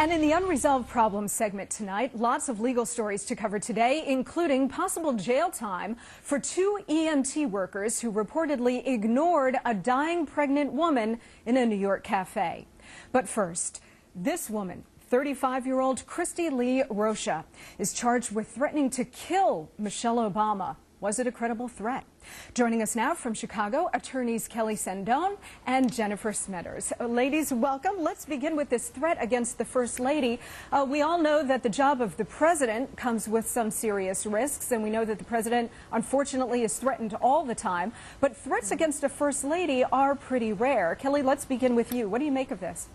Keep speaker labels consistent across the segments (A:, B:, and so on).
A: And in the Unresolved Problems segment tonight, lots of legal stories to cover today, including possible jail time for two EMT workers who reportedly ignored a dying pregnant woman in a New York cafe. But first, this woman, 35-year-old Christy Lee Rocha, is charged with threatening to kill Michelle Obama. Was it a credible threat? Joining us now from Chicago, attorneys Kelly Saindon and Jennifer Smetters. Ladies, welcome. Let's begin with this threat against the First Lady. We all know that the job of the president comes with some serious risks, and we know that the president, unfortunately, is threatened all the time. But threats against a First Lady are pretty rare. Kelly, let's begin with you. What do you make of this?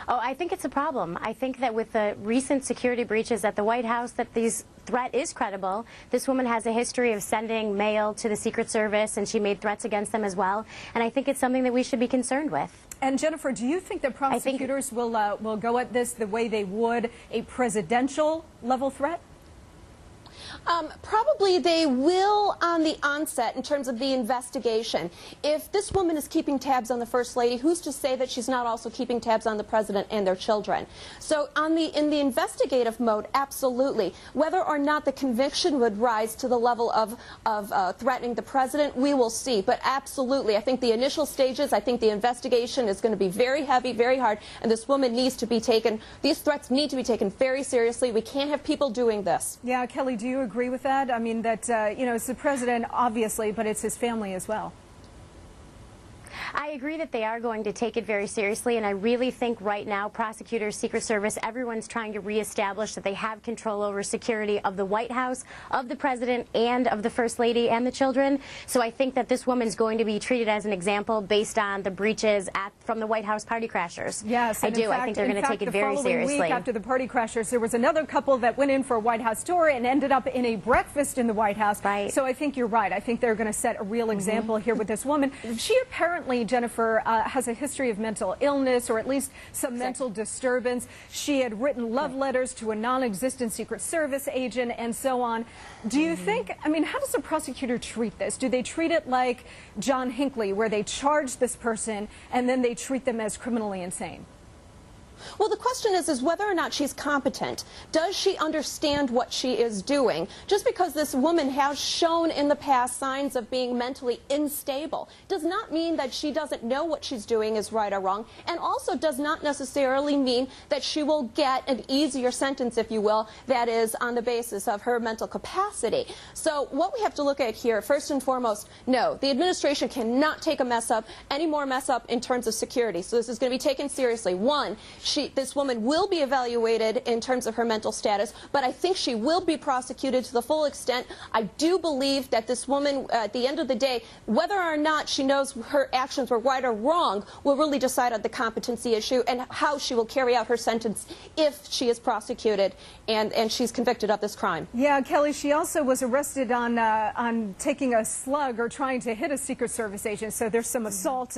B: Oh, I think it's a problem. I think that with the recent security breaches at the White House, that this threat is credible. This woman has a history of sending mail to the Secret Service, and she made threats against them as well. And I think it's something that we should be concerned with.
A: And Jennifer, do you think that prosecutors will go at this the way they would a presidential level threat?
C: Probably they will on the onset in terms of the investigation. If this woman is keeping tabs on the First Lady, who's to say that she's not also keeping tabs on the President and their children? So in the investigative mode, absolutely. Whether or not the conviction would rise to the level of threatening the President, we will see. But absolutely, I think the initial stages, I think the investigation is going to be very heavy, very hard, and this woman needs to be taken, these threats need to be taken very seriously. We can't have people doing this.
A: Yeah, Kelly, do you agree with that? I mean, that, you know, it's the president, obviously, but it's his family as well.
B: I agree that they are going to take it very seriously, and I really think right now prosecutors, Secret Service, everyone's trying to reestablish that they have control over security of the White House, of the President, and of the First Lady and the children. So I think that this woman's going to be treated as an example based on the breaches from the White House party crashers.
A: Yes,
B: I do. I think they're going to take it very seriously.
A: Week after the party crashers, there was another couple that went in for a White House tour and ended up in a breakfast in the White House.
B: Right.
A: So I think you're right. I think they're going to set a real example here with this woman. She apparently, Jennifer, has a history of mental illness, or at least some mental disturbance. She had written love letters to a non-existent Secret Service agent and so on. Do you think, I mean, how does a prosecutor treat this? Do they treat it like John Hinckley, where they charge this person and then they treat them as criminally insane?
C: Well, the question is whether or not she's competent. Does she understand what she is doing? Just because this woman has shown in the past signs of being mentally unstable does not mean that she doesn't know what she's doing is right or wrong, and also does not necessarily mean that she will get an easier sentence, if you will, that is on the basis of her mental capacity. So what we have to look at here, first and foremost, no, the administration cannot take a mess up, any more mess up in terms of security. So this is going to be taken seriously. One, this woman will be evaluated in terms of her mental status, but I think she will be prosecuted to the full extent. I do believe that this woman, at the end of the day, whether or not she knows her actions were right or wrong, will really decide on the competency issue and how she will carry out her sentence if she is prosecuted and she's convicted of this crime.
A: Yeah, Kelly, she also was arrested on taking a slug or trying to hit a Secret Service agent, so there's some assault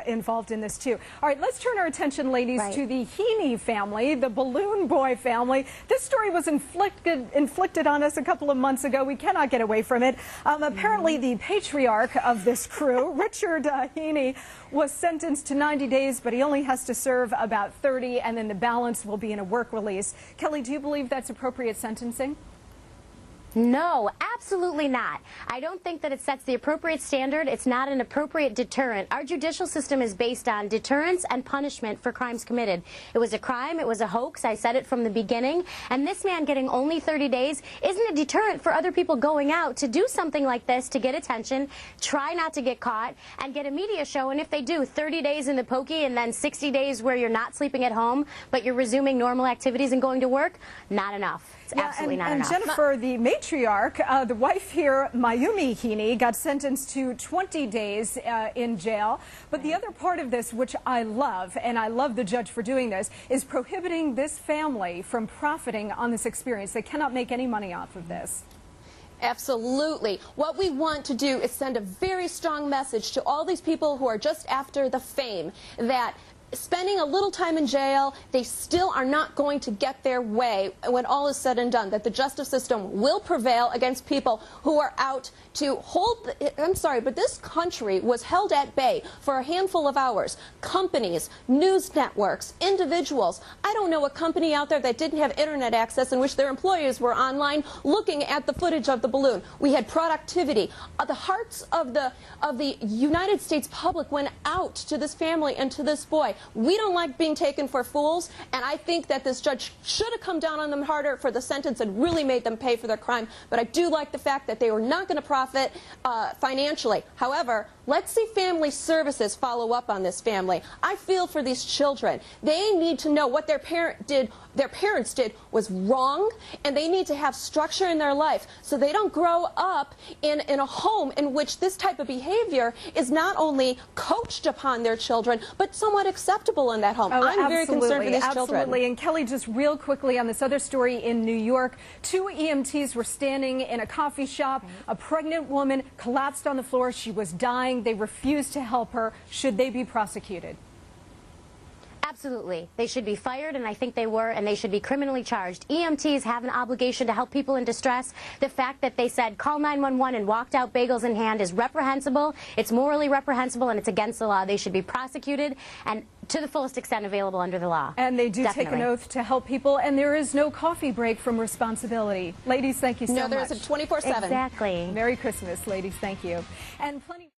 A: involved in this too. All right, let's turn our attention, ladies, to the Heaney family, the balloon boy family. This story was inflicted on us a couple of months ago. We cannot get away from it. Apparently, the patriarch of this crew, Richard Heaney, was sentenced to 90 days, but he only has to serve about 30, and then the balance will be in a work release. Kelly, do you believe that's appropriate sentencing?
B: No, absolutely not. I don't think that it sets the appropriate standard. It's not an appropriate deterrent. Our judicial system is based on deterrence and punishment for crimes committed. It was a crime. It was a hoax. I said it from the beginning. And this man getting only 30 days isn't a deterrent for other people going out to do something like this to get attention, try not to get caught, and get a media show. And if they do, 30 days in the pokey and then 60 days where you're not sleeping at home, but you're resuming normal activities and going to work, not enough. It's absolutely not enough.
A: And Jennifer, the matriarch, the wife here, Mayumi Heaney, got sentenced to 20 days in jail. But the other part of this, which I love, and I love the judge for doing this, is prohibiting this family from profiting on this experience. They cannot make any money off of this.
C: Absolutely. What we want to do is send a very strong message to all these people who are just after the fame that spending a little time in jail, they still are not going to get their way when all is said and done, that the justice system will prevail against people who are out to hold, I'm sorry, but this country was held at bay for a handful of hours. Companies, news networks, individuals. I don't know a company out there that didn't have internet access in which their employees were online looking at the footage of the balloon. We had productivity. The hearts of the United States public went out to this family and to this boy. We don't like being taken for fools, and I think that this judge should have come down on them harder for the sentence and really made them pay for their crime. But I do like the fact that they were not going to profit financially. However, let's see family services follow up on this family. I feel for these children. They need to know what their parents did was wrong, and they need to have structure in their life so they don't grow up in a home in which this type of behavior is not only coached upon their children, but somewhat acceptable in that home.
A: Oh,
C: I'm very concerned for these children.
A: Absolutely. And Kelly, just real quickly on this other story in New York, 2 EMTs were standing in a coffee shop. A pregnant woman collapsed on the floor. She was dying. They refused to help her. Should they be prosecuted?
B: Absolutely. They should be fired, and I think they were, and they should be criminally charged. EMTs have an obligation to help people in distress. The fact that they said, call 911 and walked out bagels in hand is reprehensible. It's morally reprehensible, and it's against the law. They should be prosecuted and to the fullest extent available under the law.
A: And they do take an oath to help people, and there is no coffee break from responsibility. Ladies, thank you so much.
C: No, there's a 24/7.
B: Exactly.
A: Merry Christmas, ladies. Thank you. And plenty